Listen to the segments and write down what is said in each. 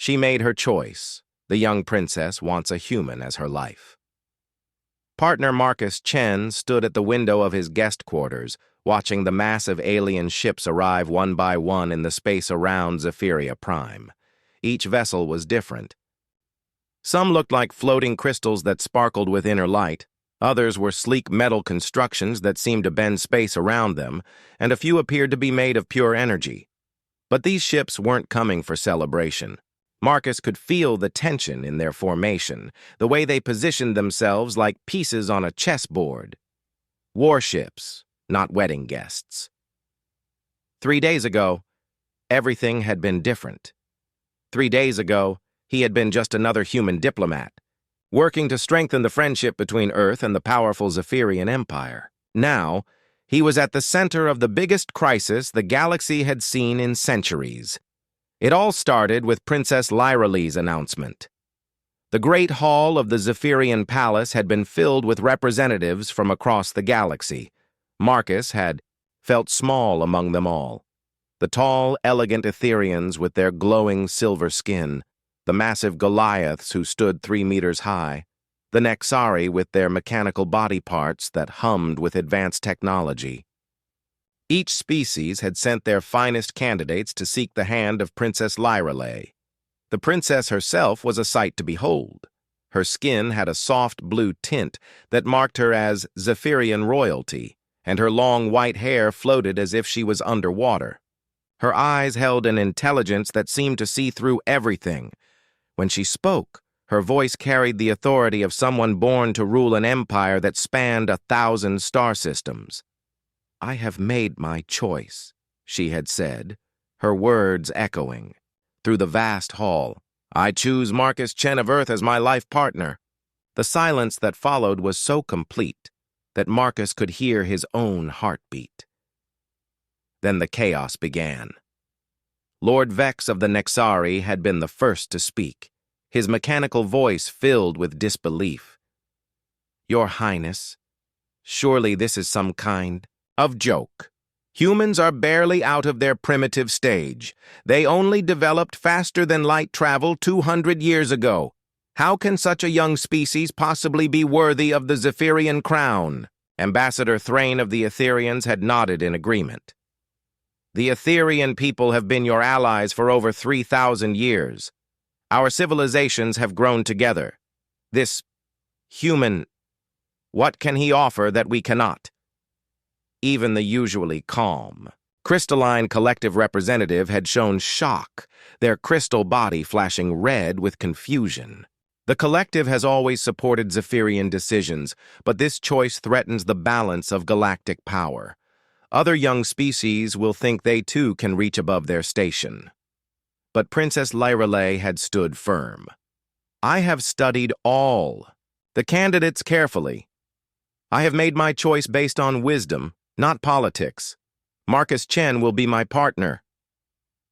She made her choice. The young princess wants a human as her life. Partner Marcus Chen stood at the window of his guest quarters, watching the massive alien ships arrive one by one in the space around Zephyria Prime. Each vessel was different. Some looked like floating crystals that sparkled with inner light, others were sleek metal constructions that seemed to bend space around them, and a few appeared to be made of pure energy. But these ships weren't coming for celebration. Marcus could feel the tension in their formation, the way they positioned themselves like pieces on a chessboard. Warships, not wedding guests. 3 days ago, everything had been different. 3 days ago, he had been just another human diplomat, working to strengthen the friendship between Earth and the powerful Zephyrian Empire. Now, he was at the center of the biggest crisis the galaxy had seen in centuries. It all started with Princess Lyralee's announcement. The Great Hall of the Zephyrian Palace had been filled with representatives from across the galaxy. Marcus had felt small among them all. The tall, elegant Etherians with their glowing silver skin, the massive Goliaths who stood 3 meters high, the Nexari with their mechanical body parts that hummed with advanced technology. Each species had sent their finest candidates to seek the hand of Princess Lyralee. The princess herself was a sight to behold. Her skin had a soft blue tint that marked her as Zephyrian royalty, and her long white hair floated as if she was underwater. Her eyes held an intelligence that seemed to see through everything. When she spoke, her voice carried the authority of someone born to rule an empire that spanned 1,000 star systems. "I have made my choice," she had said, her words echoing. Through the vast hall, "I choose Marcus Chen of Earth as my life partner." The silence that followed was so complete that Marcus could hear his own heartbeat. Then the chaos began. Lord Vex of the Nexari had been the first to speak, his mechanical voice filled with disbelief. "Your Highness, surely this is some kind of joke. Humans are barely out of their primitive stage. They only developed faster than light travel 200 years ago. How can such a young species possibly be worthy of the Zephyrian crown?" Ambassador Thrain of the Etherians had nodded in agreement. "The Etherian people have been your allies for over 3,000 years. Our civilizations have grown together. This human, what can he offer that we cannot?" Even the usually calm, crystalline collective representative had shown shock, their crystal body flashing red with confusion. The collective has always supported Zephyrian decisions, but this choice threatens the balance of galactic power. Other young species will think they too can reach above their station. But Princess Lyralee had stood firm. "I have studied all the candidates carefully. I have made my choice based on wisdom, not politics. Marcus Chen will be my partner."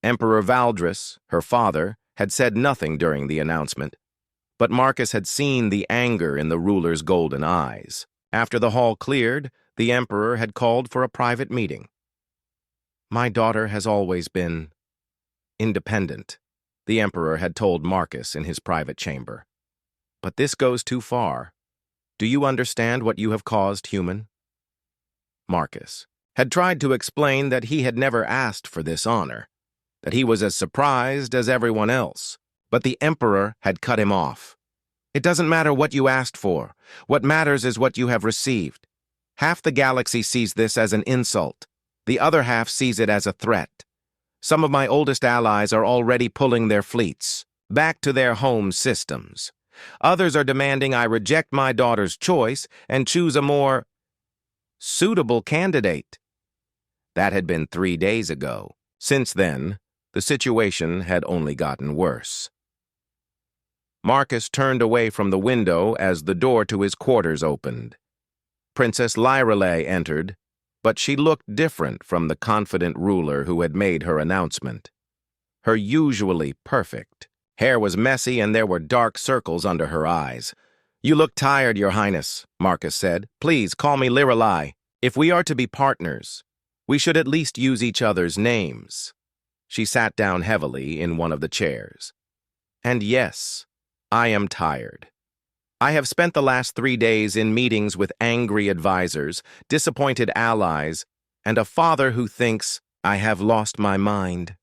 Emperor Valdris, her father, had said nothing during the announcement, but Marcus had seen the anger in the ruler's golden eyes. After the hall cleared, the emperor had called for a private meeting. "My daughter has always been independent," the emperor had told Marcus in his private chamber. "But this goes too far. Do you understand what you have caused, human?" Marcus had tried to explain that he had never asked for this honor, that he was as surprised as everyone else, but the emperor had cut him off. "It doesn't matter what you asked for. What matters is what you have received. Half the galaxy sees this as an insult. The other half sees it as a threat. Some of my oldest allies are already pulling their fleets back to their home systems. Others are demanding I reject my daughter's choice and choose a more suitable candidate." That had been 3 days ago. Since then, the situation had only gotten worse. Marcus turned away from the window as the door to his quarters opened. Princess Lyralee entered, but she looked different from the confident ruler who had made her announcement. Her usually perfect hair was messy and there were dark circles under her eyes. "You look tired, Your Highness," Marcus said. "Please call me Lyralee. If we are to be partners, we should at least use each other's names." She sat down heavily in one of the chairs. And yes, I am tired. I have spent the last 3 days in meetings with angry advisors, disappointed allies, and a father who thinks I have lost my mind.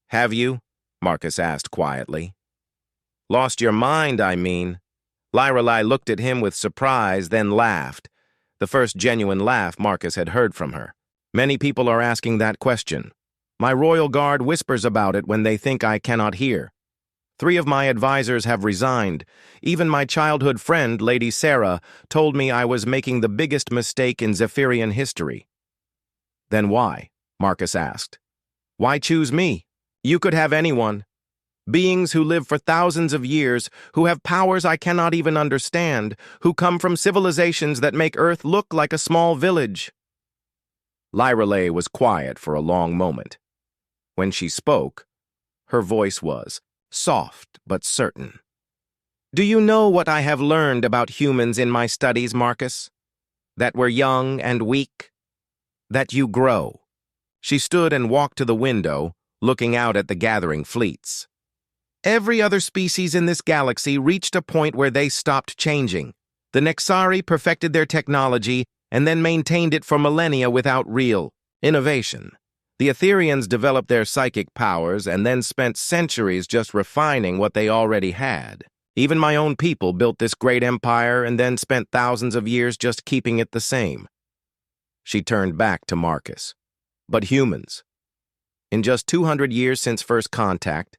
Have you? Marcus asked quietly. Lost your mind, I mean. Lyrelai looked at him with surprise, then laughed. The first genuine laugh Marcus had heard from her. Many people are asking that question. My royal guard whispers about it when they think I cannot hear. 3 of my advisors have resigned. Even my childhood friend, Lady Sarah, told me I was making the biggest mistake in Zephyrian history. Then why? Marcus asked. Why choose me? You could have anyone. Beings who live for thousands of years, who have powers I cannot even understand, who come from civilizations that make Earth look like a small village. Lyrelai was quiet for a long moment. When she spoke, her voice was soft but certain. Do you know what I have learned about humans in my studies, Marcus? That we're young and weak. That you grow. She stood and walked to the window, looking out at the gathering fleets. Every other species in this galaxy reached a point where they stopped changing. The Nexari perfected their technology and then maintained it for millennia without real innovation. The Etherians developed their psychic powers and then spent centuries just refining what they already had. Even my own people built this great empire and then spent thousands of years just keeping it the same. She turned back to Marcus. But humans. In just 200 years since first contact,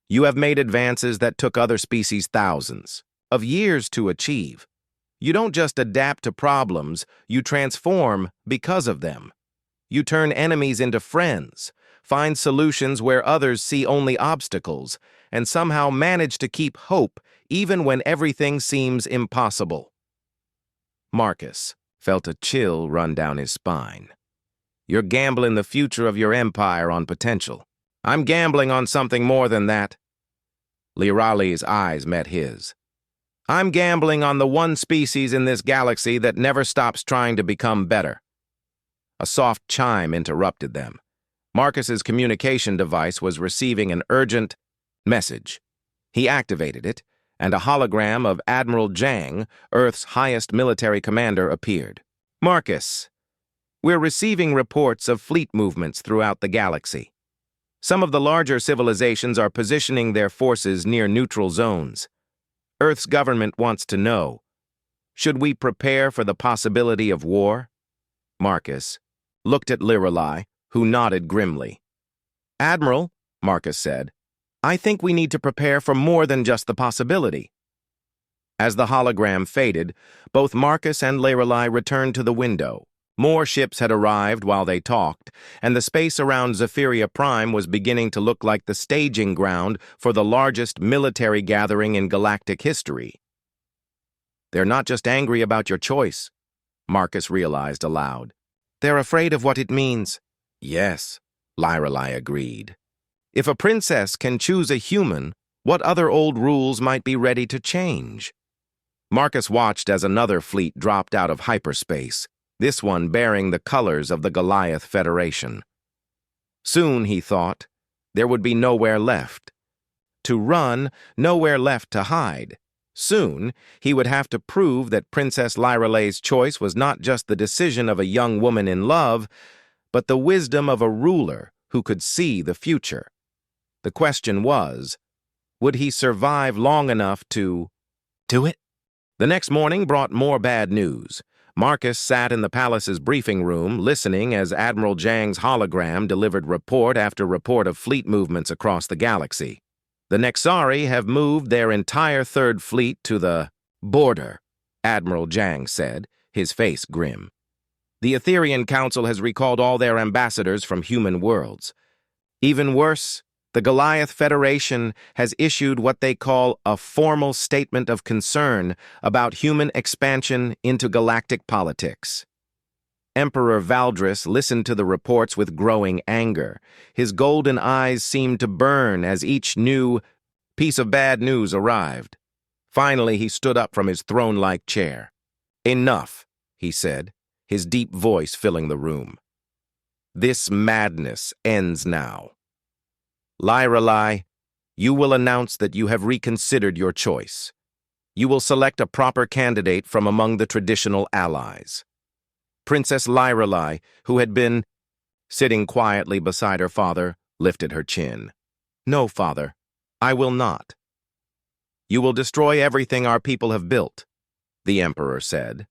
you have made advances that took other species thousands of years to achieve. You don't just adapt to problems, you transform because of them. You turn enemies into friends, find solutions where others see only obstacles, and somehow manage to keep hope even when everything seems impossible. Marcus felt a chill run down his spine. You're gambling the future of your empire on potential. I'm gambling on something more than that. Lyrelai's eyes met his. I'm gambling on the one species in this galaxy that never stops trying to become better. A soft chime interrupted them. Marcus's communication device was receiving an urgent message. He activated it, and a hologram of Admiral Jang, Earth's highest military commander, appeared. Marcus, we're receiving reports of fleet movements throughout the galaxy. Some of the larger civilizations are positioning their forces near neutral zones. Earth's government wants to know, should we prepare for the possibility of war? Marcus looked at Lyrelai, who nodded grimly. Admiral, Marcus said, I think we need to prepare for more than just the possibility. As the hologram faded, both Marcus and Lyrelai returned to the window. More ships had arrived while they talked, and the space around Zephyria Prime was beginning to look like the staging ground for the largest military gathering in galactic history. They're not just angry about your choice, Marcus realized aloud. They're afraid of what it means. Yes, Lyrelai agreed. If a princess can choose a human, what other old rules might be ready to change? Marcus watched as another fleet dropped out of hyperspace, this one bearing the colors of the Goliath Federation. Soon, he thought, there would be nowhere left to run, nowhere left to hide. Soon, he would have to prove that Princess Lyrelai's choice was not just the decision of a young woman in love, but the wisdom of a ruler who could see the future. The question was, would he survive long enough to do it? The next morning brought more bad news. Marcus sat in the palace's briefing room, listening as Admiral Jang's hologram delivered report after report of fleet movements across the galaxy. The Nexari have moved their entire third fleet to the border, Admiral Jang said, his face grim. The Etherian Council has recalled all their ambassadors from human worlds. Even worse, the Goliath Federation has issued what they call a formal statement of concern about human expansion into galactic politics. Emperor Valdris listened to the reports with growing anger. His golden eyes seemed to burn as each new piece of bad news arrived. Finally, he stood up from his throne-like chair. Enough, he said, his deep voice filling the room. This madness ends now. Lyrelai, You will announce that you have reconsidered your choice. You will select a proper candidate from among the traditional allies. Princess Lyrelai, who had been sitting quietly beside her father, lifted her chin. No, father, I will not. You will destroy everything our people have built, the emperor said.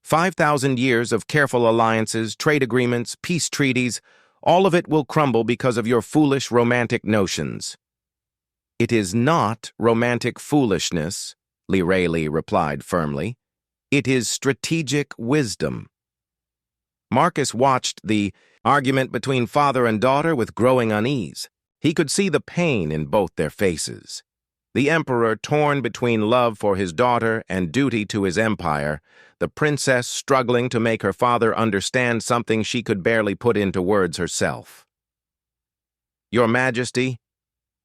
5,000 years of careful alliances, trade agreements, peace treaties, all of it will crumble because of your foolish romantic notions. It is not romantic foolishness, Lyrelai replied firmly. It is strategic wisdom. Marcus watched the argument between father and daughter with growing unease. He could see the pain in both their faces. The emperor torn between love for his daughter and duty to his empire, the princess struggling to make her father understand something she could barely put into words herself. Your Majesty,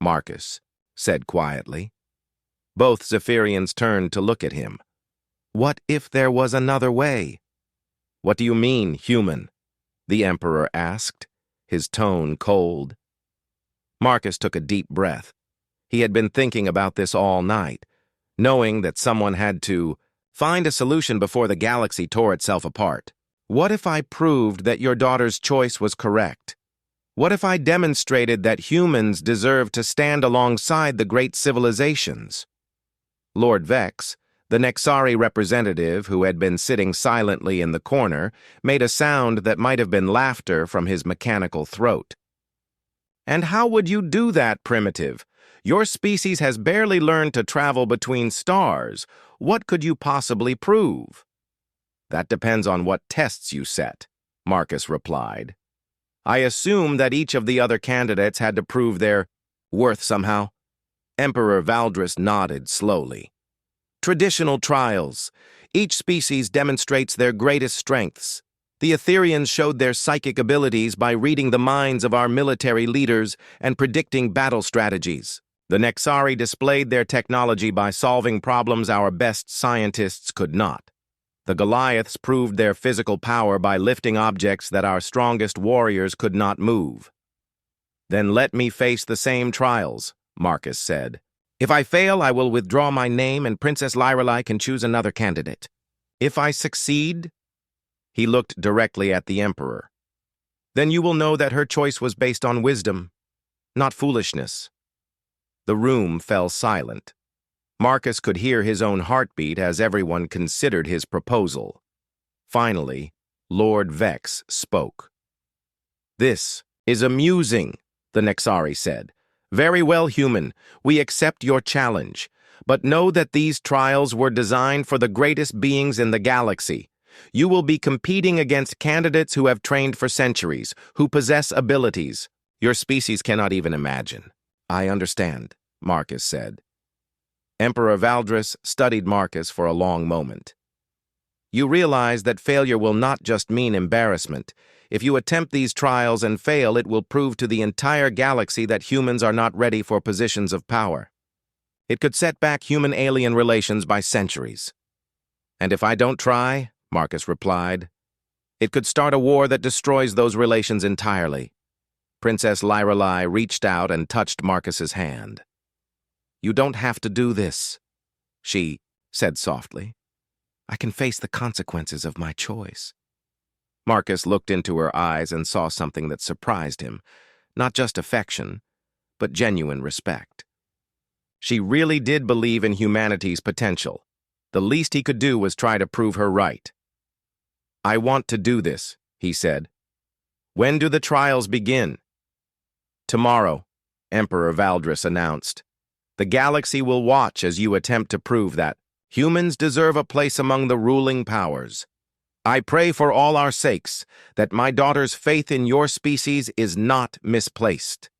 Marcus said quietly. Both Zephyrians turned to look at him. What if there was another way? What do you mean, human? The emperor asked, his tone cold. Marcus took a deep breath. He had been thinking about this all night, knowing that someone had to find a solution before the galaxy tore itself apart. What if I proved that your daughter's choice was correct? What if I demonstrated that humans deserve to stand alongside the great civilizations? Lord Vex, the Nexari representative who had been sitting silently in the corner, made a sound that might have been laughter from his mechanical throat. And how would you do that, Primitive? Your species has barely learned to travel between stars. What could you possibly prove? That depends on what tests you set, Marcus replied. I assume that each of the other candidates had to prove their worth somehow. Emperor Valdris nodded slowly. Traditional trials. Each species demonstrates their greatest strengths. The Etherians showed their psychic abilities by reading the minds of our military leaders and predicting battle strategies. The Nexari displayed their technology by solving problems our best scientists could not. The Goliaths proved their physical power by lifting objects that our strongest warriors could not move. Then let me face the same trials, Marcus said. If I fail, I will withdraw my name and Princess Lyrelai can choose another candidate. If I succeed, he looked directly at the Emperor, then you will know that her choice was based on wisdom, not foolishness. The room fell silent. Marcus could hear his own heartbeat as everyone considered his proposal. Finally, Lord Vex spoke. This is amusing, the Nexari said. Very well, human. We accept your challenge. But know that these trials were designed for the greatest beings in the galaxy. You will be competing against candidates who have trained for centuries, who possess abilities your species cannot even imagine. I understand, Marcus said. Emperor Valdris studied Marcus for a long moment. You realize that failure will not just mean embarrassment. If you attempt these trials and fail, it will prove to the entire galaxy that humans are not ready for positions of power. It could set back human-alien relations by centuries. And if I don't try, Marcus replied, it could start a war that destroys those relations entirely. Princess Lyrelai reached out and touched Marcus's hand. You don't have to do this, she said softly. I can face the consequences of my choice. Marcus looked into her eyes and saw something that surprised him, not just affection, but genuine respect. She really did believe in humanity's potential. The least he could do was try to prove her right. I want to do this, he said. When do the trials begin? Tomorrow, Emperor Valdris announced. The galaxy will watch as you attempt to prove that humans deserve a place among the ruling powers. I pray for all our sakes that my daughter's faith in your species is not misplaced.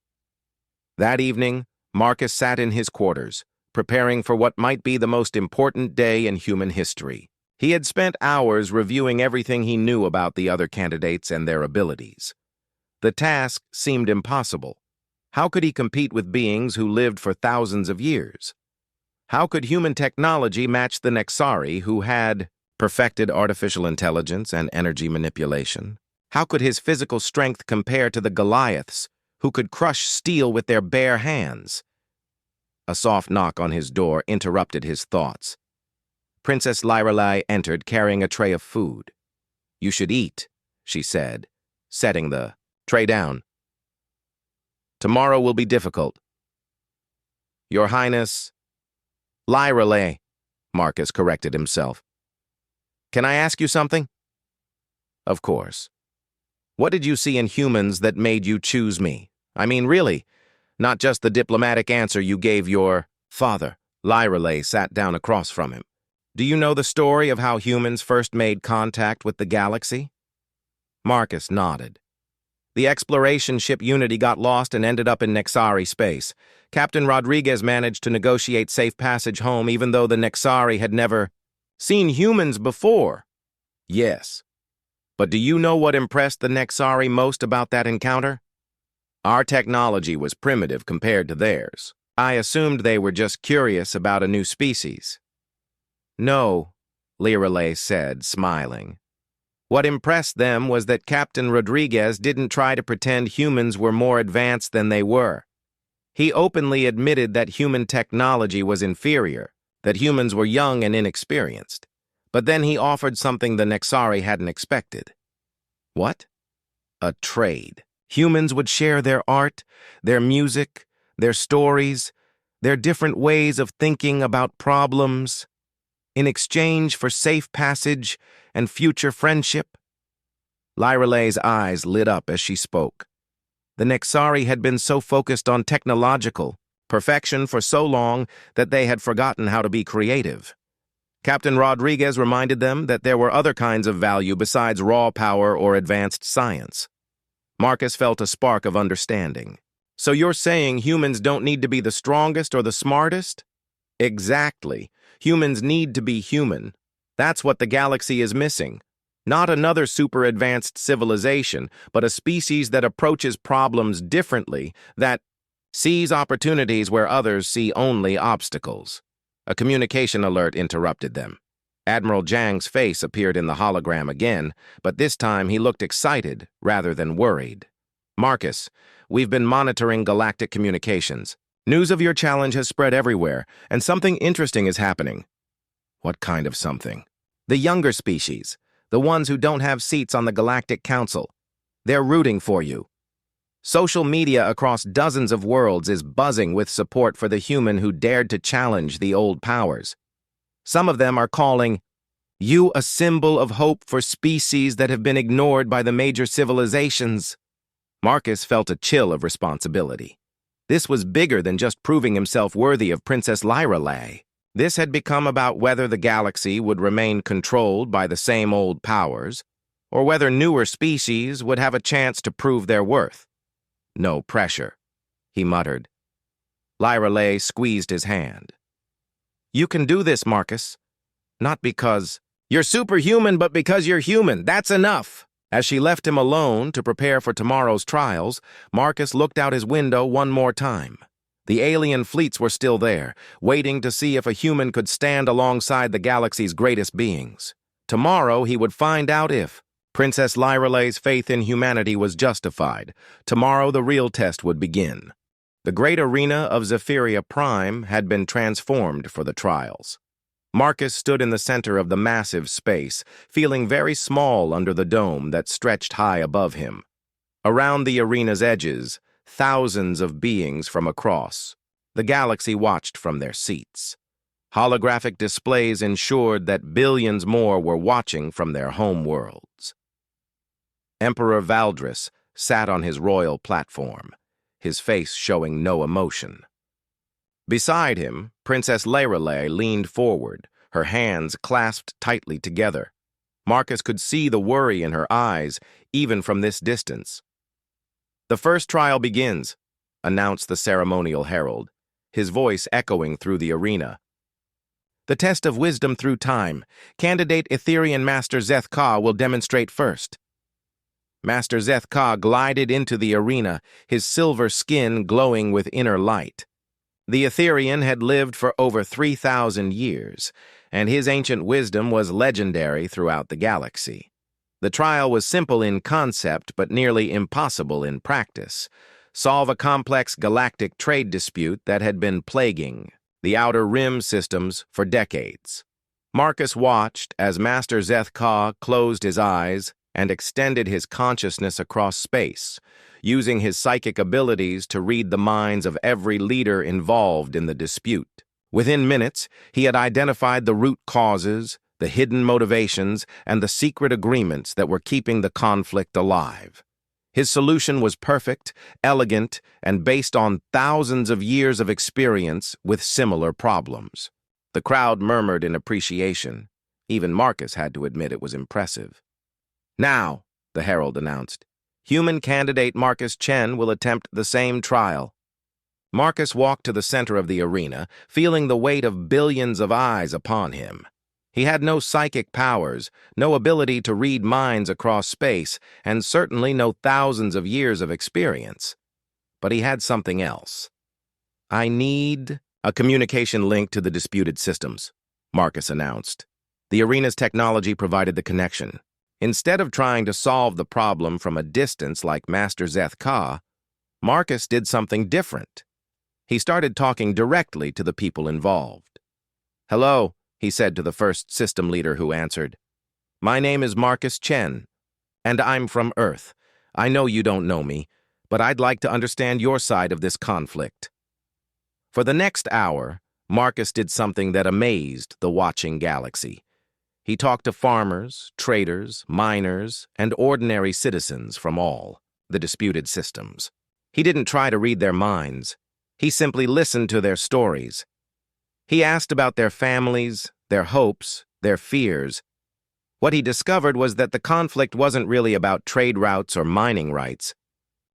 That evening, Marcus sat in his quarters, preparing for what might be the most important day in human history. He had spent hours reviewing everything he knew about the other candidates and their abilities. The task seemed impossible. How could he compete with beings who lived for thousands of years? How could human technology match the Nexari who had perfected artificial intelligence and energy manipulation? How could his physical strength compare to the Goliaths who could crush steel with their bare hands? A soft knock on his door interrupted his thoughts. Princess Lyrelei entered carrying a tray of food. "You should eat," she said, setting the tray down. "Tomorrow will be difficult." "Your Highness..." "Lyrelei," Marcus corrected himself. "Can I ask you something?" "Of course." "What did you see in humans that made you choose me? I mean, really, not just the diplomatic answer you gave your father." Lyrelei sat down across from him. "Do you know the story of how humans first made contact with the galaxy?" Marcus nodded. "The exploration ship Unity got lost and ended up in Nexari space. Captain Rodriguez managed to negotiate safe passage home even though the Nexari had never seen humans before." "Yes. But do you know what impressed the Nexari most about that encounter? Our technology was primitive compared to theirs. I assumed they were just curious about a new species." "No," Lyrelei said, smiling. "What impressed them was that Captain Rodriguez didn't try to pretend humans were more advanced than they were. He openly admitted that human technology was inferior, that humans were young and inexperienced. But then he offered something the Nexari hadn't expected." "What?" "A trade. Humans would share their art, their music, their stories, their different ways of thinking about problems, in exchange for safe passage and future friendship." Lyrelei's eyes lit up as she spoke. The Nexari had been so focused on technological perfection for so long that they had forgotten how to be creative. Captain Rodriguez reminded them that there were other kinds of value besides raw power or advanced science. Marcus felt a spark of understanding. "So you're saying humans don't need to be the strongest or the smartest?" "Exactly. Humans need to be human. That's what the galaxy is missing. Not another super-advanced civilization, but a species that approaches problems differently, that sees opportunities where others see only obstacles." A communication alert interrupted them. Admiral Zhang's face appeared in the hologram again, but this time he looked excited rather than worried. "Marcus, we've been monitoring galactic communications. News of your challenge has spread everywhere, and something interesting is happening." "What kind of something?" "The younger species, the ones who don't have seats on the Galactic Council. They're rooting for you. Social media across dozens of worlds is buzzing with support for the human who dared to challenge the old powers. Some of them are calling you a symbol of hope for species that have been ignored by the major civilizations." Marcus felt a chill of responsibility. This was bigger than just proving himself worthy of Princess Lyrelei. This had become about whether the galaxy would remain controlled by the same old powers, or whether newer species would have a chance to prove their worth. "No pressure," he muttered. Lyrelei squeezed his hand. "You can do this, Marcus. Not because you're superhuman, but because you're human. That's enough." As she left him alone to prepare for tomorrow's trials, Marcus looked out his window one more time. The alien fleets were still there, waiting to see if a human could stand alongside the galaxy's greatest beings. Tomorrow he would find out if Princess Lyrelei's faith in humanity was justified. Tomorrow the real test would begin. The great arena of Zephyria Prime had been transformed for the trials. Marcus stood in the center of the massive space, feeling very small under the dome that stretched high above him. Around the arena's edges, thousands of beings from across the galaxy watched from their seats. Holographic displays ensured that billions more were watching from their home worlds. Emperor Valdris sat on his royal platform, his face showing no emotion. Beside him, Princess Lyrelei leaned forward, her hands clasped tightly together. Marcus could see the worry in her eyes, even from this distance. "The first trial begins," announced the ceremonial herald, his voice echoing through the arena. "The test of wisdom through time. Candidate Etherian Master Zeth Ka will demonstrate first." Master Zeth Ka glided into the arena, his silver skin glowing with inner light. The Etherian had lived for over 3,000 years, and his ancient wisdom was legendary throughout the galaxy. The trial was simple in concept, but nearly impossible in practice. solve a complex galactic trade dispute that had been plaguing the Outer Rim systems for decades. Marcus watched as Master Zeth-Ka closed his eyes and extended his consciousness across space, using his psychic abilities to read the minds of every leader involved in the dispute. Within minutes, he had identified the root causes, the hidden motivations, and the secret agreements that were keeping the conflict alive. His solution was perfect, elegant, and based on thousands of years of experience with similar problems. The crowd murmured in appreciation. Even Marcus had to admit it was impressive. "Now," the herald announced, "human candidate Marcus Chen will attempt the same trial." Marcus walked to the center of the arena, feeling the weight of billions of eyes upon him. He had no psychic powers, no ability to read minds across space, and certainly no thousands of years of experience. But he had something else. "I need a communication link to the disputed systems," Marcus announced. The arena's technology provided the connection. Instead of trying to solve the problem from a distance like Master Zeth-Ka, Marcus did something different. He started talking directly to the people involved. "Hello," he said to the first system leader who answered. "My name is Marcus Chen, and I'm from Earth. I know you don't know me, but I'd like to understand your side of this conflict." For the next hour, Marcus did something that amazed the watching galaxy. He talked to farmers, traders, miners, and ordinary citizens from all the disputed systems. He didn't try to read their minds. He simply listened to their stories. He asked about their families, their hopes, their fears. What he discovered was that the conflict wasn't really about trade routes or mining rights.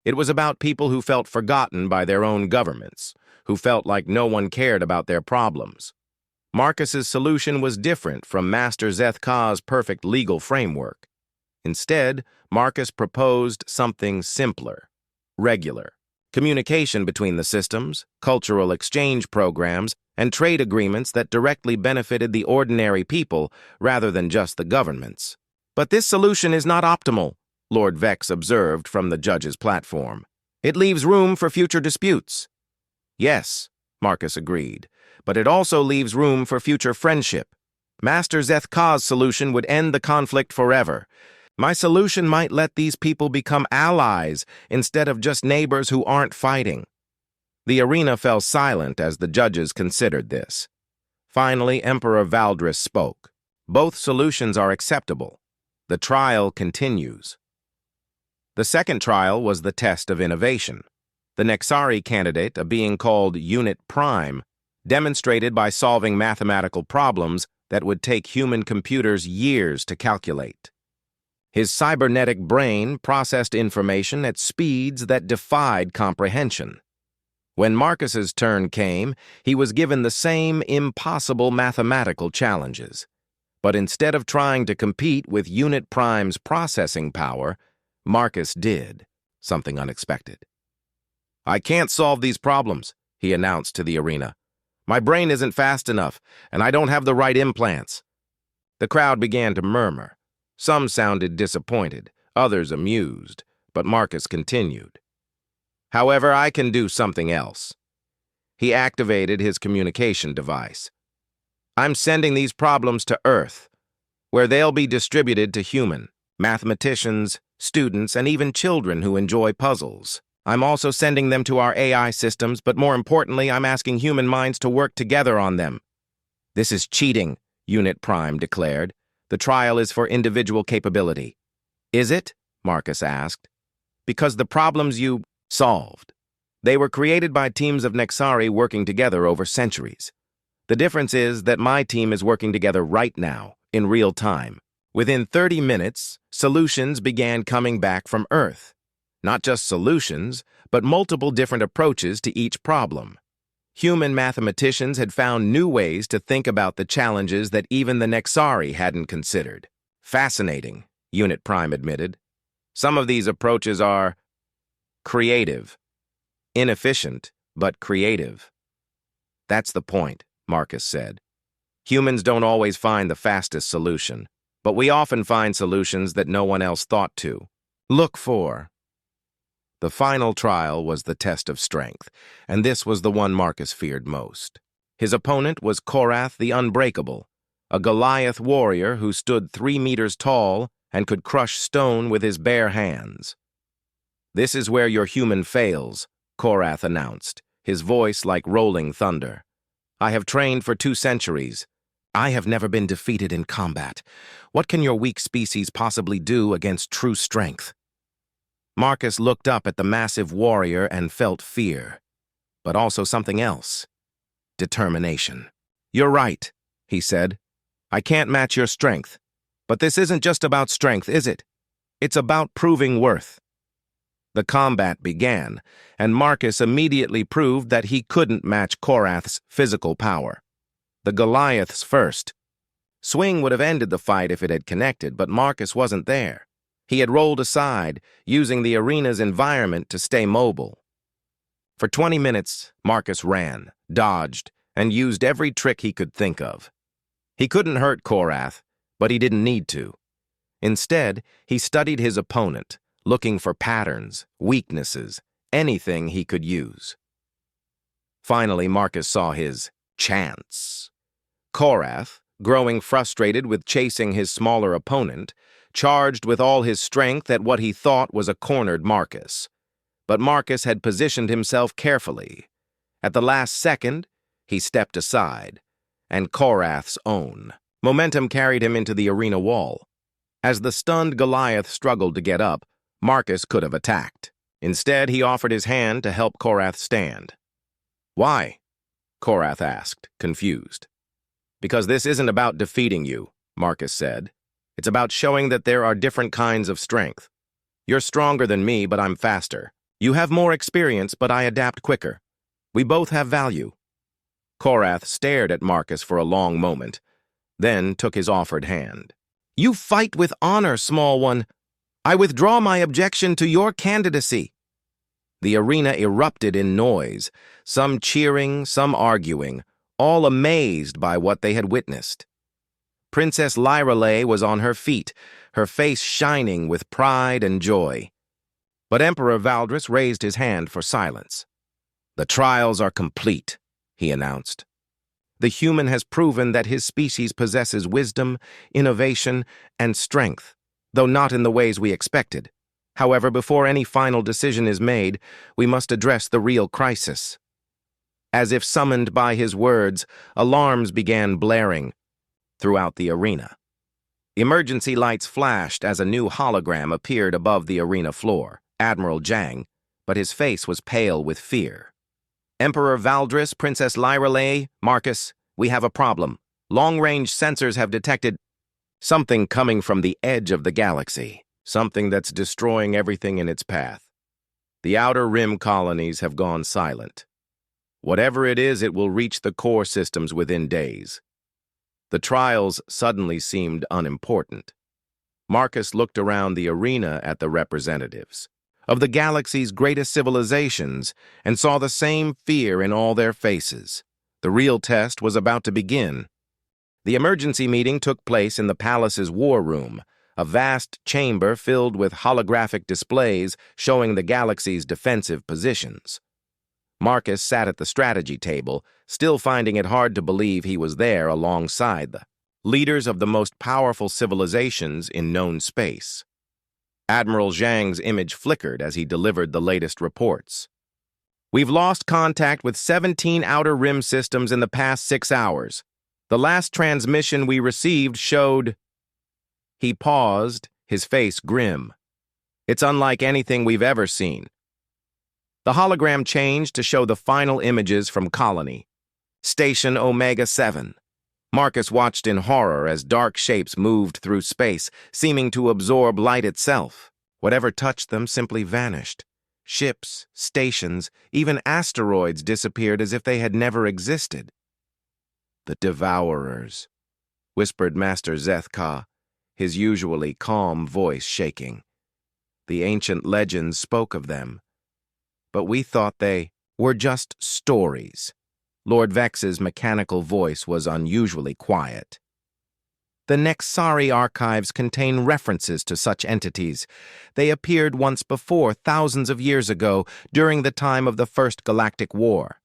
It was about people who felt forgotten by their own governments, who felt like no one cared about their problems. Marcus's solution was different from Master Zeth-Ka's perfect legal framework. Instead, Marcus proposed something simpler, regular. Communication between the systems, cultural exchange programs, and trade agreements that directly benefited the ordinary people rather than just the governments. "But this solution is not optimal," Lord Vex observed from the judge's platform. "It leaves room for future disputes." "Yes," Marcus agreed, "but it also leaves room for future friendship. Master Zeth-Ka's solution would end the conflict forever. My solution might let these people become allies instead of just neighbors who aren't fighting." The arena fell silent as the judges considered this. Finally, Emperor Valdris spoke. "Both solutions are acceptable. The trial continues." The second trial was the test of innovation. The Nexari candidate, a being called Unit Prime, demonstrated by solving mathematical problems that would take human computers years to calculate. His cybernetic brain processed information at speeds that defied comprehension. When Marcus's turn came, he was given the same impossible mathematical challenges. But instead of trying to compete with Unit Prime's processing power, Marcus did something unexpected. "I can't solve these problems," he announced to the arena. "My brain isn't fast enough, and I don't have the right implants." The crowd began to murmur. Some sounded disappointed, others amused, but Marcus continued. "However, I can do something else." He activated his communication device. "I'm sending these problems to Earth, where they'll be distributed to human, mathematicians, students, and even children who enjoy puzzles. I'm also sending them to our AI systems, but more importantly, I'm asking human minds to work together on them." "This is cheating," Unit Prime declared. "The trial is for individual capability." "Is it?" Marcus asked. "Because the problems you solved, they were created by teams of Nexari working together over centuries. The difference is that my team is working together right now, in real time. Within 30 minutes, solutions began coming back from Earth. Not just solutions, but multiple different approaches to each problem. Human mathematicians had found new ways to think about the challenges that even the Nexari hadn't considered. "Fascinating," Unit Prime admitted. "Some of these approaches are creative. Inefficient, but creative." "That's the point," Marcus said. "Humans don't always find the fastest solution, but we often find solutions that no one else thought to. Look for The final trial was the test of strength, and this was the one Marcus feared most. His opponent was Korath the Unbreakable, a Goliath warrior who stood 3 meters tall and could crush stone with his bare hands. "This is where your human fails," Korath announced, his voice like rolling thunder. "I have trained for 2 centuries. I have never been defeated in combat. What can your weak species possibly do against true strength?" Marcus looked up at the massive warrior and felt fear, but also something else: determination. "You're right," he said. "I can't match your strength. But this isn't just about strength, is it? It's about proving worth." The combat began, and Marcus immediately proved that he couldn't match Korath's physical power. The Goliath's first swing would have ended the fight if it had connected, but Marcus wasn't there. He had rolled aside, using the arena's environment to stay mobile. For 20 minutes, Marcus ran, dodged, and used every trick he could think of. He couldn't hurt Korath, but he didn't need to. Instead, he studied his opponent, looking for patterns, weaknesses, anything he could use. Finally, Marcus saw his chance. Korath, growing frustrated with chasing his smaller opponent, charged with all his strength at what he thought was a cornered Marcus. But Marcus had positioned himself carefully. At the last second, he stepped aside, and Korath's own momentum carried him into the arena wall. As the stunned Goliath struggled to get up, Marcus could have attacked. Instead, he offered his hand to help Korath stand. "Why?" Korath asked, confused. "Because this isn't about defeating you," Marcus said. "It's about showing that there are different kinds of strength. You're stronger than me, but I'm faster. You have more experience, but I adapt quicker. We both have value." Korath stared at Marcus for a long moment, then took his offered hand. "You fight with honor, small one. I withdraw my objection to your candidacy." The arena erupted in noise, some cheering, some arguing, all amazed by what they had witnessed. Princess Lyrelei was on her feet, her face shining with pride and joy. But Emperor Valdris raised his hand for silence. "The trials are complete," he announced. "The human has proven that his species possesses wisdom, innovation, and strength, though not in the ways we expected. However, before any final decision is made, we must address the real crisis." As if summoned by his words, alarms began blaring throughout the arena. Emergency lights flashed as a new hologram appeared above the arena floor, Admiral Zhang, but his face was pale with fear. "Emperor Valdris, Princess Lyrelei, Marcus, we have a problem. Long-range sensors have detected something coming from the edge of the galaxy, something that's destroying everything in its path. The outer rim colonies have gone silent. Whatever it is, it will reach the core systems within days." The trials suddenly seemed unimportant. Marcus looked around the arena at the representatives of the galaxy's greatest civilizations and saw the same fear in all their faces. The real test was about to begin. The emergency meeting took place in the palace's war room, a vast chamber filled with holographic displays showing the galaxy's defensive positions. Marcus sat at the strategy table, still finding it hard to believe he was there alongside the leaders of the most powerful civilizations in known space. Admiral Zhang's image flickered as he delivered the latest reports. "We've lost contact with 17 outer rim systems in the past 6 hours. The last transmission we received showed..." He paused, his face grim. "It's unlike anything we've ever seen." The hologram changed to show the final images from Colony. Station Omega-7. Marcus watched in horror as dark shapes moved through space, seeming to absorb light itself. Whatever touched them simply vanished. Ships, stations, even asteroids disappeared as if they had never existed. "The Devourers," whispered Master Zethka, his usually calm voice shaking. "The ancient legends spoke of them, but we thought they were just stories." Lord Vex's mechanical voice was unusually quiet. The Nexari archives contain references to such entities. They appeared once before, thousands of years ago, during the time of the First Galactic War.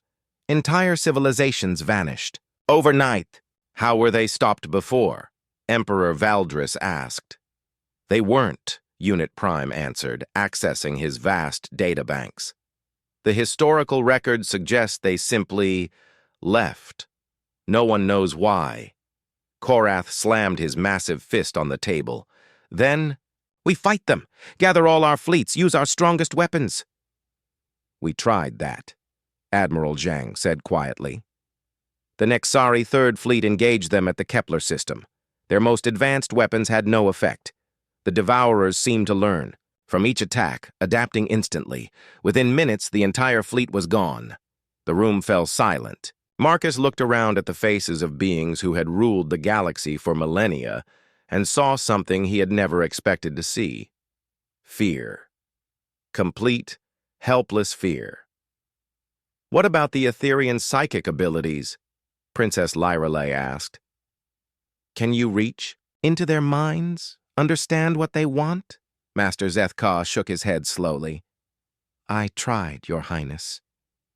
Entire civilizations vanished. Overnight. How were they stopped before? Emperor Valdris asked. They weren't, Unit Prime answered, accessing his vast databanks. The historical records suggest they simply left. No one knows why. Korath slammed his massive fist on the table. Then, we fight them. Gather all our fleets. Use our strongest weapons. We tried that, Admiral Zhang said quietly. The Nexari Third Fleet engaged them at the Kepler system. Their most advanced weapons had no effect. The Devourers seemed to learn. From each attack, adapting instantly. Within minutes, the entire fleet was gone. The room fell silent. Marcus looked around at the faces of beings who had ruled the galaxy for millennia and saw something he had never expected to see. Fear. Complete, helpless fear. What about the Etherian psychic abilities? Princess Lyreley asked. Can you reach into their minds? Understand what they want? Master Zethka shook his head slowly. I tried, Your Highness.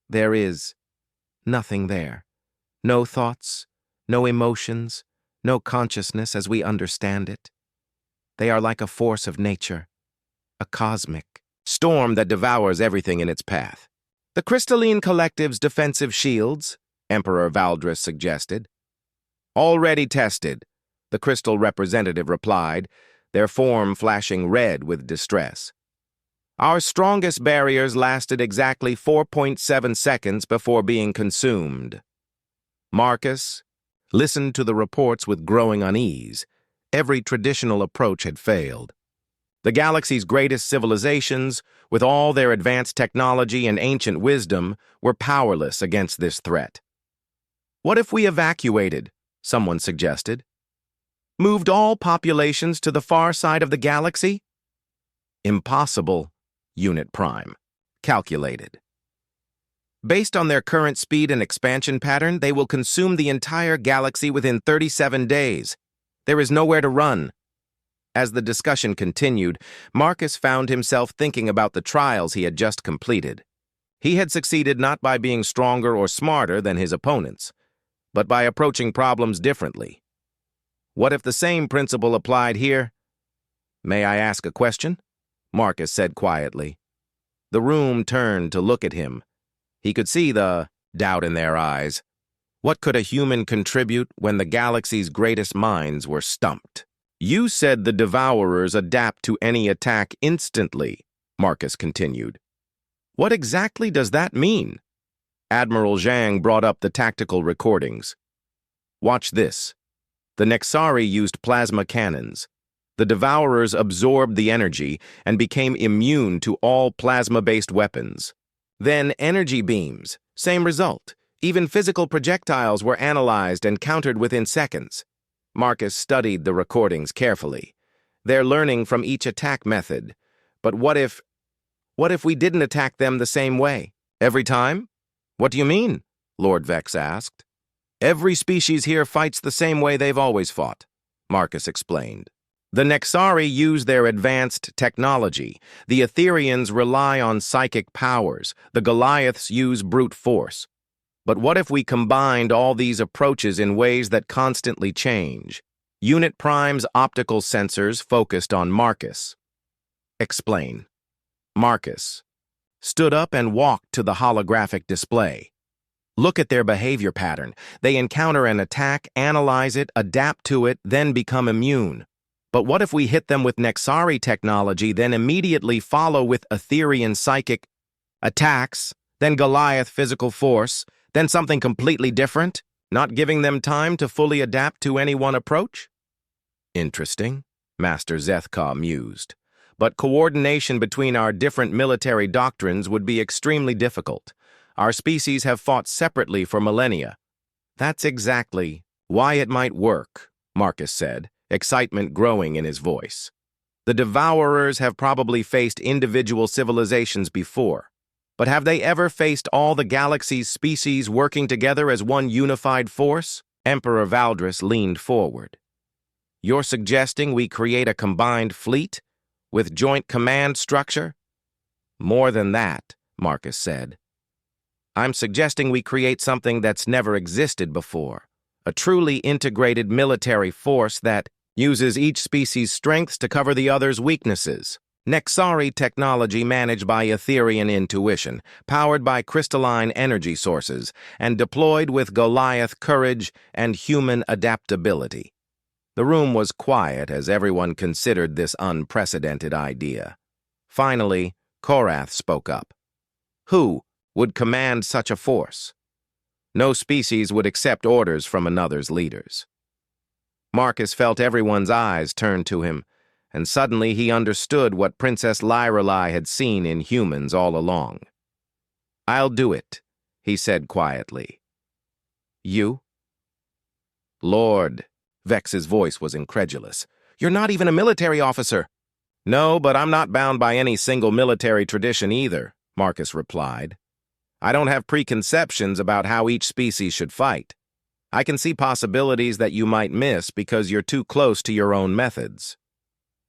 There is nothing there. No thoughts, no emotions, no consciousness as we understand it. They are like a force of nature, a cosmic storm that devours everything in its path. The crystalline collective's defensive shields, Emperor Valdris suggested. Already tested, the crystal representative replied, their form flashing red with distress. Our strongest barriers lasted exactly 4.7 seconds before being consumed. Marcus listened to the reports with growing unease. Every traditional approach had failed. The galaxy's greatest civilizations, with all their advanced technology and ancient wisdom, were powerless against this threat. What if we evacuated? Someone suggested. Moved all populations to the far side of the galaxy? Impossible, Unit Prime calculated. Based on their current speed and expansion pattern, they will consume the entire galaxy within 37 days. There is nowhere to run. As the discussion continued, Marcus found himself thinking about the trials he had just completed. He had succeeded not by being stronger or smarter than his opponents, but by approaching problems differently. What if the same principle applied here? May I ask a question? Marcus said quietly. The room turned to look at him. He could see the doubt in their eyes. What could a human contribute when the galaxy's greatest minds were stumped? You said the Devourers adapt to any attack instantly, Marcus continued. What exactly does that mean? Admiral Zhang brought up the tactical recordings. Watch this. The Nexari used plasma cannons. The Devourers absorbed the energy and became immune to all plasma-based weapons. Then energy beams, same result. Even physical projectiles were analyzed and countered within seconds. Marcus studied the recordings carefully. They're learning from each attack method. But what if we didn't attack them the same way? Every time? What do you mean? Lord Vex asked. Every species here fights the same way they've always fought, Marcus explained. The Nexari use their advanced technology. The Etherians rely on psychic powers. The Goliaths use brute force. But what if we combined all these approaches in ways that constantly change? Unit Prime's optical sensors focused on Marcus. Explain. Marcus stood up and walked to the holographic display. Look at their behavior pattern. They encounter an attack, analyze it, adapt to it, then become immune. But what if we hit them with Nexari technology, then immediately follow with Etherian psychic attacks, then Goliath physical force, then something completely different, not giving them time to fully adapt to any one approach? Interesting, Master Zethka mused. But coordination between our different military doctrines would be extremely difficult. Our species have fought separately for millennia. That's exactly why it might work, Marcus said, excitement growing in his voice. The Devourers have probably faced individual civilizations before, but have they ever faced all the galaxy's species working together as one unified force? Emperor Valdris leaned forward. You're suggesting we create a combined fleet with joint command structure? More than that, Marcus said. I'm suggesting we create something that's never existed before, a truly integrated military force that uses each species' strengths to cover the other's weaknesses. Nexari technology managed by Etherian intuition, powered by crystalline energy sources, and deployed with Goliath courage and human adaptability. The room was quiet as everyone considered this unprecedented idea. Finally, Korath spoke up. Who would command such a force? No species would accept orders from another's leaders. Marcus felt everyone's eyes turn to him, and suddenly he understood what Princess Lyrelai had seen in humans all along. I'll do it, he said quietly. You? Lord, Vex's voice was incredulous. You're not even a military officer. No, but I'm not bound by any single military tradition either, Marcus replied. I don't have preconceptions about how each species should fight. I can see possibilities that you might miss because you're too close to your own methods.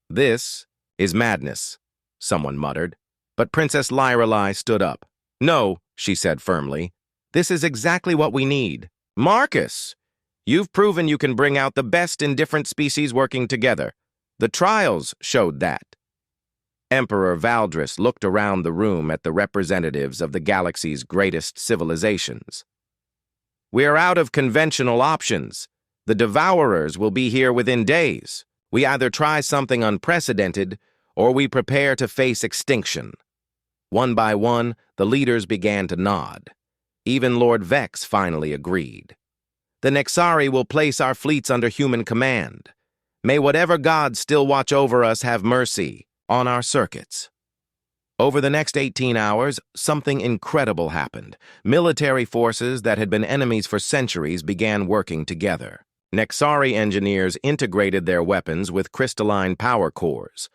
This is madness, someone muttered. But Princess Lyrelai stood up. No, she said firmly. This is exactly what we need. Marcus! You've proven you can bring out the best in different species working together. The trials showed that. Emperor Valdris looked around the room at the representatives of the galaxy's greatest civilizations. We're out of conventional options. The Devourers will be here within days. We either try something unprecedented, or we prepare to face extinction. One by one, the leaders began to nod. Even Lord Vex finally agreed. The Nexari will place our fleets under human command. May whatever gods still watch over us have mercy on our circuits. Over the next 18 hours, something incredible happened. Military forces that had been enemies for centuries began working together. Nexari engineers integrated their weapons with crystalline power cores.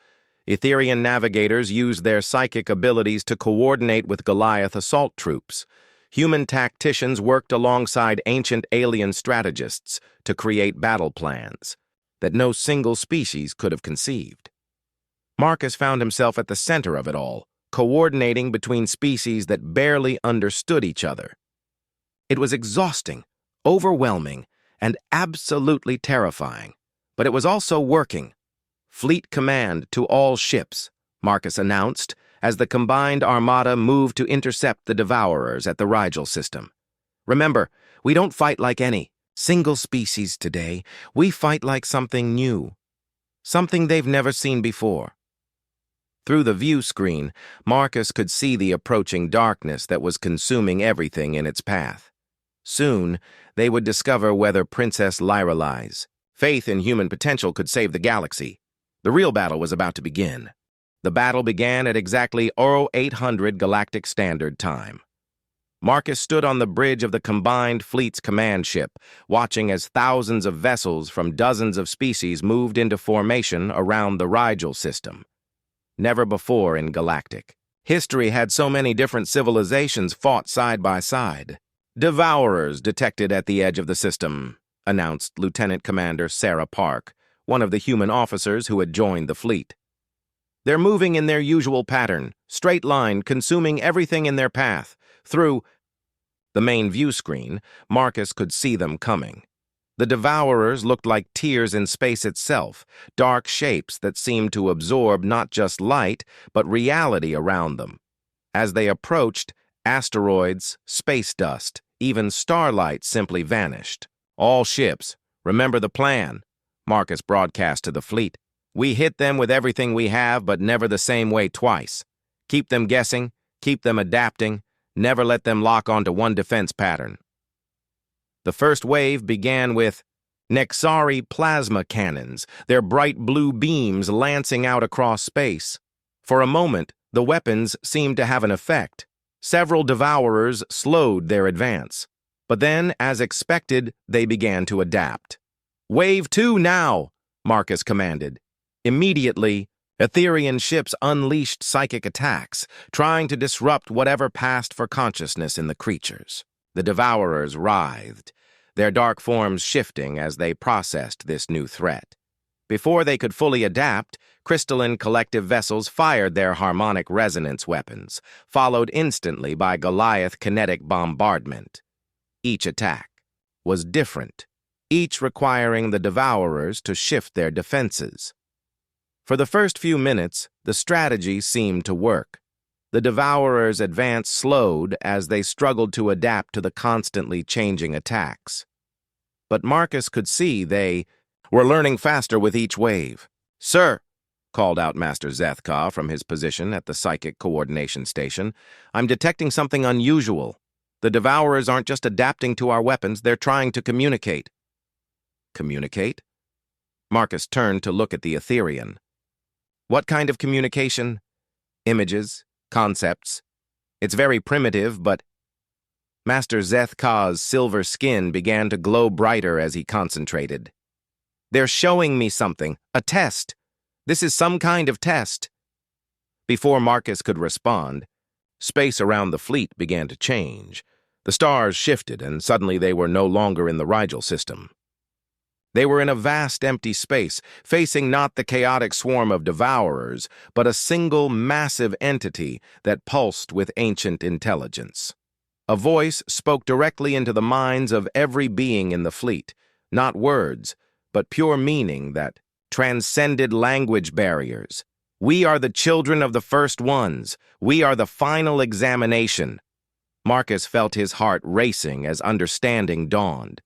Etherian navigators used their psychic abilities to coordinate with Goliath assault troops. Human tacticians worked alongside ancient alien strategists to create battle plans that no single species could have conceived. Marcus found himself at the center of it all, coordinating between species that barely understood each other. It was exhausting, overwhelming, and absolutely terrifying, but it was also working. Fleet command to all ships, Marcus announced, as the combined armada moved to intercept the Devourers at the Rigel system. Remember, we don't fight like any single species today. We fight like something new, something they've never seen before. Through the view screen, Marcus could see the approaching darkness that was consuming everything in its path. Soon, they would discover whether Princess Lyrelai's faith in human potential could save the galaxy. The real battle was about to begin. The battle began at exactly 0800 Galactic Standard Time. Marcus stood on the bridge of the combined fleet's command ship, watching as thousands of vessels from dozens of species moved into formation around the Rigel system. Never before in Galactic history had so many different civilizations fought side by side. Devourers detected at the edge of the system, announced Lieutenant Commander Sarah Park, one of the human officers who had joined the fleet. They're moving in their usual pattern, straight line, consuming everything in their path. Through the main view screen, Marcus could see them coming. The Devourers looked like tears in space itself, dark shapes that seemed to absorb not just light, but reality around them. As they approached, asteroids, space dust, even starlight simply vanished. All ships, remember the plan, Marcus broadcast to the fleet. We hit them with everything we have, but never the same way twice. Keep them guessing, keep them adapting, never let them lock onto one defense pattern. The first wave began with Nexari plasma cannons, their bright blue beams lancing out across space. For a moment, the weapons seemed to have an effect. Several Devourers slowed their advance. But then, as expected, they began to adapt. Wave 2 now, Marcus commanded. Immediately, Etherian ships unleashed psychic attacks, trying to disrupt whatever passed for consciousness in the creatures. The Devourers writhed, their dark forms shifting as they processed this new threat. Before they could fully adapt, crystalline collective vessels fired their harmonic resonance weapons, followed instantly by Goliath kinetic bombardment. Each attack was different, each requiring the Devourers to shift their defenses. For the first few minutes, the strategy seemed to work. The Devourers' advance slowed as they struggled to adapt to the constantly changing attacks. But Marcus could see they were learning faster with each wave. "Sir," called out Master Zethka from his position at the psychic coordination station, "I'm detecting something unusual. The Devourers aren't just adapting to our weapons, they're trying to communicate." Communicate? Marcus turned to look at the Etherean. What kind of communication? Images, concepts. It's very primitive, but... Master Zethka's silver skin began to glow brighter as he concentrated. "They're showing me something, a test. This is some kind of test." Before Marcus could respond, space around the fleet began to change. The stars shifted, and suddenly they were no longer in the Rigel system. They were in a vast empty space, facing not the chaotic swarm of Devourers, but a single massive entity that pulsed with ancient intelligence. A voice spoke directly into the minds of every being in the fleet, not words, but pure meaning that transcended language barriers. "We are the children of the first ones. We are the final examination." Marcus felt his heart racing as understanding dawned.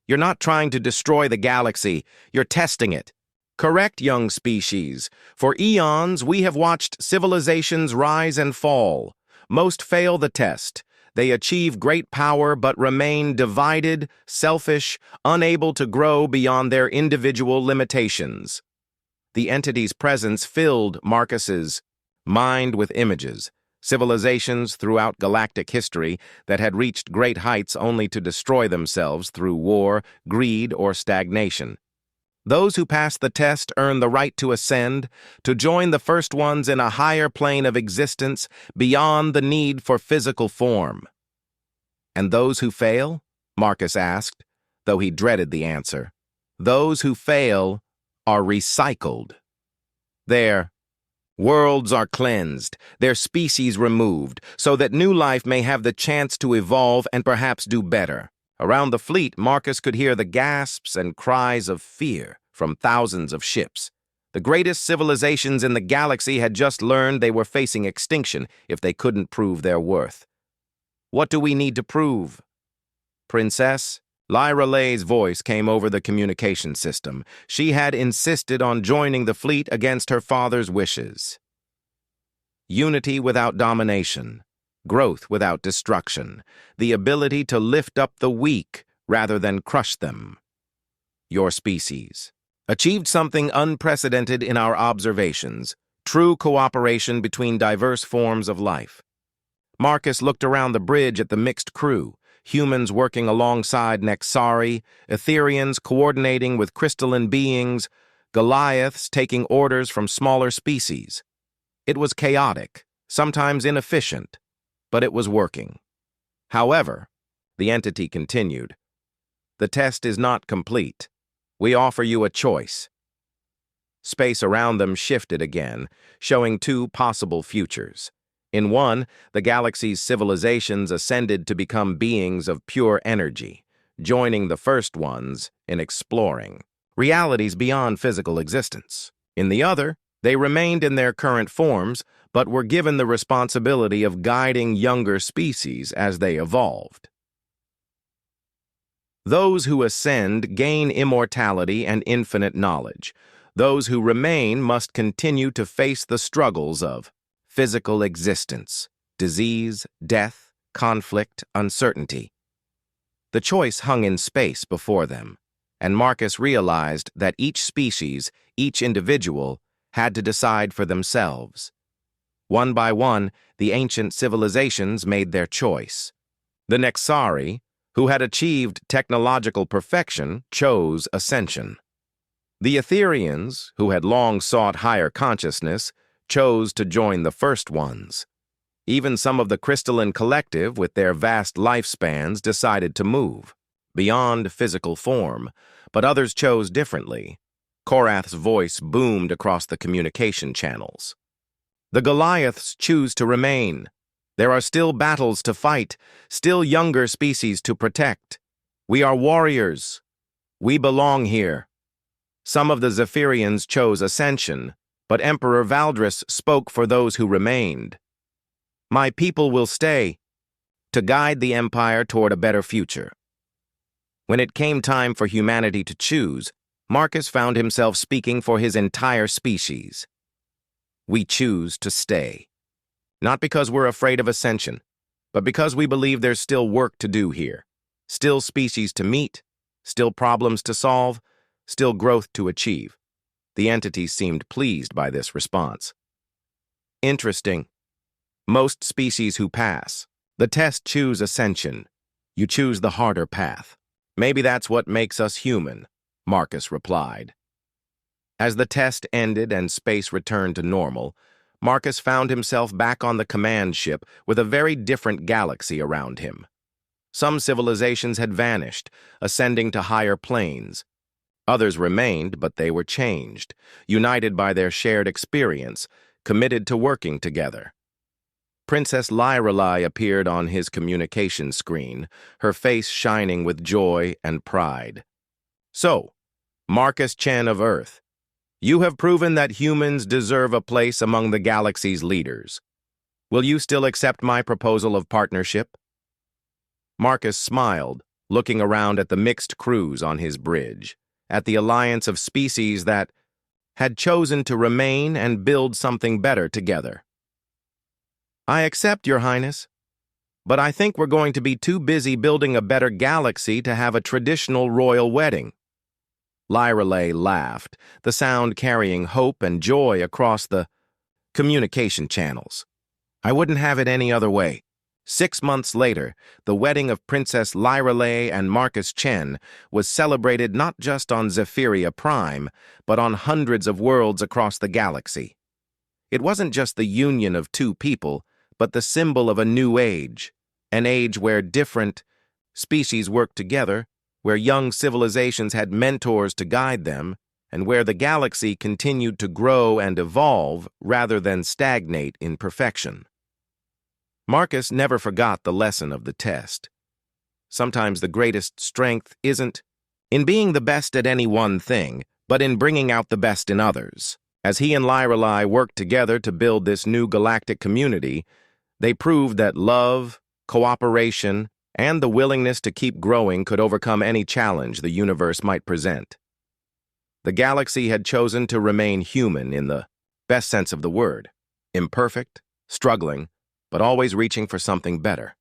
"You're not trying to destroy the galaxy, you're testing it. Correct, young species. For eons, we have watched civilizations rise and fall. Most fail the test. They achieve great power but remain divided, selfish, unable to grow beyond their individual limitations." The entity's presence filled Marcus's mind with images, civilizations throughout galactic history that had reached great heights only to destroy themselves through war, greed, or stagnation. Those who passed the test earned the right to ascend, to join the first ones in a higher plane of existence beyond the need for physical form. "And those who fail?" Marcus asked, though he dreaded the answer. "Those who fail are recycled. Their worlds are cleansed, their species removed, so that new life may have the chance to evolve and perhaps do better." Around the fleet, Marcus could hear the gasps and cries of fear from thousands of ships. The greatest civilizations in the galaxy had just learned they were facing extinction if they couldn't prove their worth. "What do we need to prove?" "Princess?" Lyra Lay's voice came over the communication system. She had insisted on joining the fleet against her father's wishes. "Unity without domination. Growth without destruction. The ability to lift up the weak rather than crush them. Your species achieved something unprecedented in our observations, true cooperation between diverse forms of life." Marcus looked around the bridge at the mixed crew, humans working alongside Nexari, Etherians coordinating with crystalline beings, Goliaths taking orders from smaller species. It was chaotic, sometimes inefficient, but it was working. However, the entity continued, "The test is not complete. We offer you a choice." Space around them shifted again, showing two possible futures. In one, the galaxy's civilizations ascended to become beings of pure energy, joining the first ones in exploring realities beyond physical existence. In the other, they remained in their current forms, but were given the responsibility of guiding younger species as they evolved. Those who ascend gain immortality and infinite knowledge. Those who remain must continue to face the struggles of physical existence, disease, death, conflict, uncertainty. The choice hung in space before them, and Marcus realized that each species, each individual, had to decide for themselves. One by one, the ancient civilizations made their choice. The Nexari, who had achieved technological perfection, chose ascension. The Etherians, who had long sought higher consciousness, chose to join the first ones. Even some of the crystalline collective, with their vast lifespans, decided to move beyond physical form, but others chose differently. Korath's voice boomed across the communication channels. The Goliaths choose to remain. There are still battles to fight, still younger species to protect. We are warriors. We belong here. Some of the Zephyrians chose ascension, but Emperor Valdris spoke for those who remained. My people will stay, to guide the Empire toward a better future. When it came time for humanity to choose, Marcus found himself speaking for his entire species. We choose to stay. Not because we're afraid of ascension, but because we believe there's still work to do here. Still species to meet, still problems to solve, still growth to achieve. The entity seemed pleased by this response. Interesting. Most species who pass the test choose ascension. You choose the harder path. Maybe that's what makes us human, Marcus replied. As the test ended and space returned to normal, Marcus found himself back on the command ship with a very different galaxy around him. Some civilizations had vanished, ascending to higher planes. Others remained, but they were changed, united by their shared experience, committed to working together. Princess Lyrelai appeared on his communication screen, her face shining with joy and pride. So, Marcus Chen of Earth, you have proven that humans deserve a place among the galaxy's leaders. Will you still accept my proposal of partnership? Marcus smiled, looking around at the mixed crews on his bridge, at the alliance of species that had chosen to remain and build something better together. I accept, Your Highness, but I think we're going to be too busy building a better galaxy to have a traditional royal wedding. Lyrelai laughed, the sound carrying hope and joy across the communication channels. I wouldn't have it any other way. 6 months later, the wedding of Princess Lyrelai and Marcus Chen was celebrated not just on Zephyria Prime, but on hundreds of worlds across the galaxy. It wasn't just the union of two people, but the symbol of a new age, an age where different species worked together, where young civilizations had mentors to guide them, and where the galaxy continued to grow and evolve rather than stagnate in perfection. Marcus never forgot the lesson of the test. Sometimes the greatest strength isn't in being the best at any one thing, but in bringing out the best in others. As he and Lyrelai worked together to build this new galactic community, they proved that love, cooperation, and the willingness to keep growing could overcome any challenge the universe might present. The galaxy had chosen to remain human in the best sense of the word, imperfect, struggling, but always reaching for something better.